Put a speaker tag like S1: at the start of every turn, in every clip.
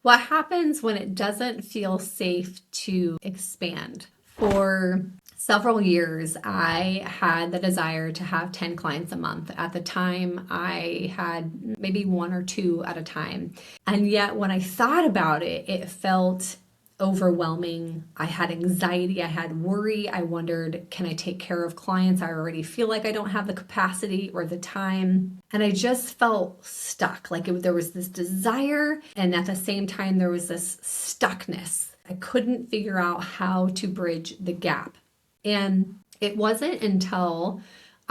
S1: What happens when it doesn't feel safe to expand? For several years, I had the desire to have 10 clients a month. At the time, I had maybe one or two at a time. And yet, when I thought about it, it felt overwhelming. I had anxiety, I had worry. I wondered, can I take care of clients? I already feel like I don't have the capacity or the time. And I just felt stuck. Like there was this desire, and at the same time, there was this stuckness. I couldn't figure out how to bridge the gap. And it wasn't until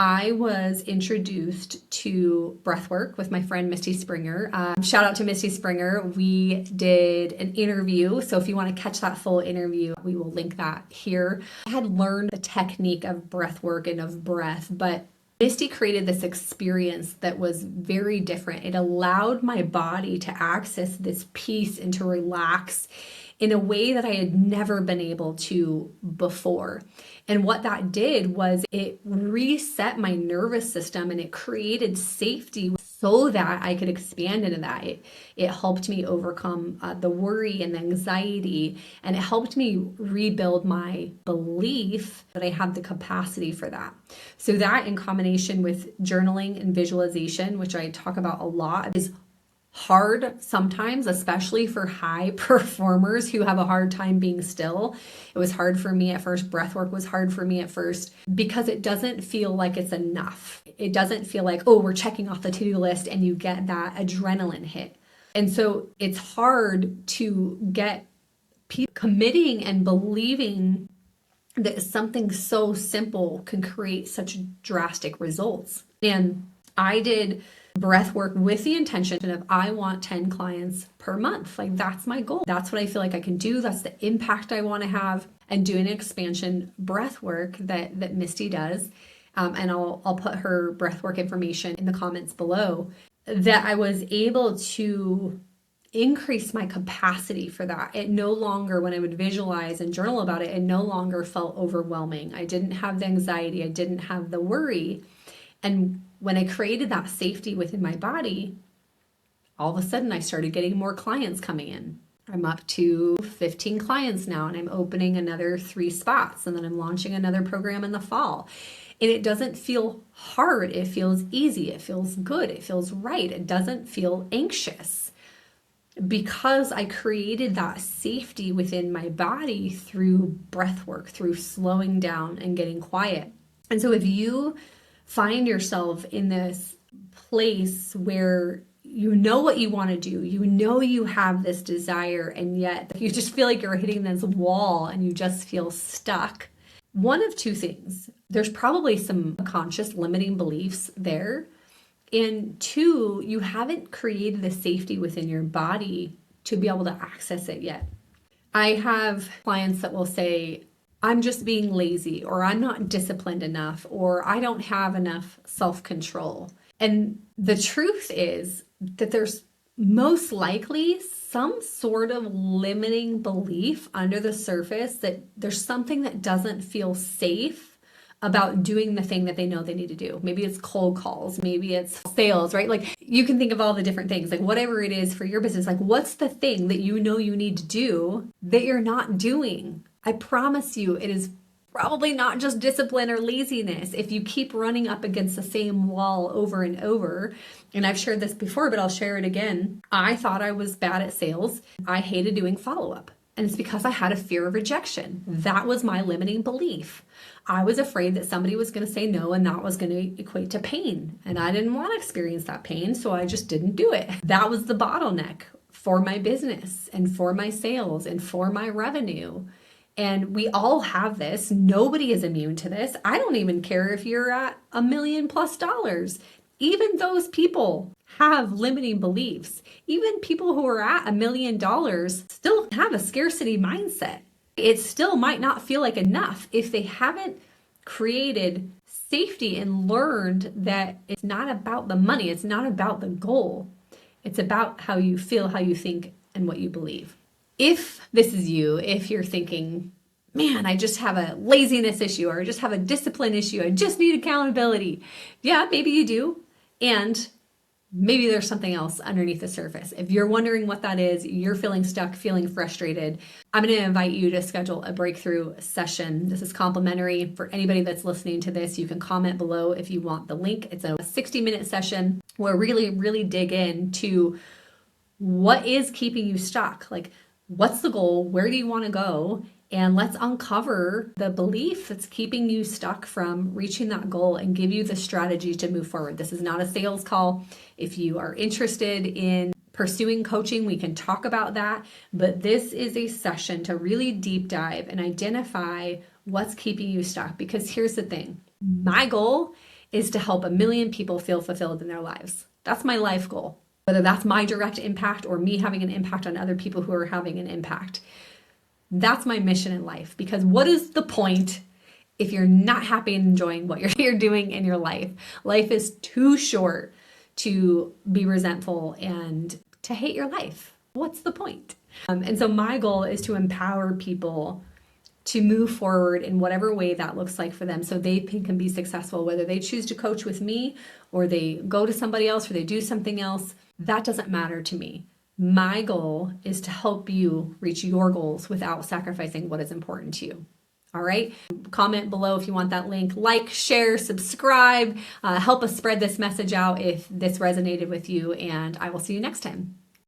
S1: I was introduced to breathwork with my friend Misty Springer. Shout out to Misty Springer. We did an interview. So if you want to catch that full interview, we will link that here. I had learned the technique of breathwork and of breath, but Misty created this experience that was very different. It allowed my body to access this peace and to relax in a way that I had never been able to before. And what that did was it reset my nervous system and it created safety so that I could expand into that. It helped me overcome the worry and the anxiety, and it helped me rebuild my belief that I have the capacity for that. So that, in combination with journaling and visualization, which I talk about a lot, is hard sometimes, especially for high performers who have a hard time being still. It was hard for me at first. Breathwork was hard for me at first because it doesn't feel like it's enough. It doesn't feel like, oh, we're checking off the to-do list and you get that adrenaline hit. And so it's hard to get people committing and believing that something so simple can create such drastic results. And I did breath work with the intention of I want 10 clients per month. Like that's my goal. That's what I feel like I can do. That's the impact I want to have. And doing an expansion breath work that Misty does. And I'll put her breath work information in the comments below, that I was able to increase my capacity for that. It no longer, when I would visualize and journal about it, it no longer felt overwhelming. I didn't have the anxiety. I didn't have the worry. And when I created that safety within my body, all of a sudden I started getting more clients coming in. I'm up to 15 clients now, and I'm opening another 3 spots, and then I'm launching another program in the fall. And it doesn't feel hard. It feels easy. It feels good. It feels right. It doesn't feel anxious because I created that safety within my body through breath work, through slowing down and getting quiet. And so if you find yourself in this place where you know what you want to do, you know you have this desire, and yet you just feel like you're hitting this wall and you just feel stuck, one of two things. There's probably some conscious limiting beliefs there. And two, you haven't created the safety within your body to be able to access it yet. I have clients that will say, I'm just being lazy, or I'm not disciplined enough, or I don't have enough self-control. And the truth is that there's most likely some sort of limiting belief under the surface that there's something that doesn't feel safe about doing the thing that they know they need to do. Maybe it's cold calls, maybe it's sales, right? Like you can think of all the different things, like whatever it is for your business, like what's the thing that you know you need to do that you're not doing? I promise you, it is probably not just discipline or laziness. If you keep running up against the same wall over and over, and I've shared this before, but I'll share it again. I thought I was bad at sales. I hated doing follow-up. And it's because I had a fear of rejection. That was my limiting belief. I was afraid that somebody was going to say no, and that was going to equate to pain. And I didn't want to experience that pain, so I just didn't do it. That was the bottleneck for my business and for my sales and for my revenue. And we all have this. Nobody is immune to this. I don't even care if you're at $1 million+. Even those people have limiting beliefs. Even people who are at $1 million still have a scarcity mindset. It still might not feel like enough if they haven't created safety and learned that it's not about the money. It's not about the goal. It's about how you feel, how you think, and what you believe. If this is you, if you're thinking, man, I just have a laziness issue, or I just have a discipline issue, I just need accountability. Yeah, maybe you do. And maybe there's something else underneath the surface. If you're wondering what that is, you're feeling stuck, feeling frustrated, I'm going to invite you to schedule a breakthrough session. This is complimentary for anybody that's listening to this. You can comment below if you want the link. It's a 60-minute session where really dig into what is keeping you stuck. Like, what's the goal? Where do you want to go? And let's uncover the belief that's keeping you stuck from reaching that goal and give you the strategy to move forward. This is not a sales call. If you are interested in pursuing coaching, we can talk about that. But this is a session to really deep dive and identify what's keeping you stuck. Because here's the thing. My goal is to help 1 million people feel fulfilled in their lives. That's my life goal. Whether that's my direct impact or me having an impact on other people who are having an impact. That's my mission in life, because what is the point if you're not happy and enjoying what you're doing in your life? Life is too short to be resentful and to hate your life. What's the point? And so my goal is to empower people to move forward in whatever way that looks like for them so they can be successful, whether they choose to coach with me or they go to somebody else or they do something else. That doesn't matter to me. My goal is to help you reach your goals without sacrificing what is important to you. All right. Comment below if you want that link. Like, share, subscribe. Help us spread this message out if this resonated with you. And I will see you next time.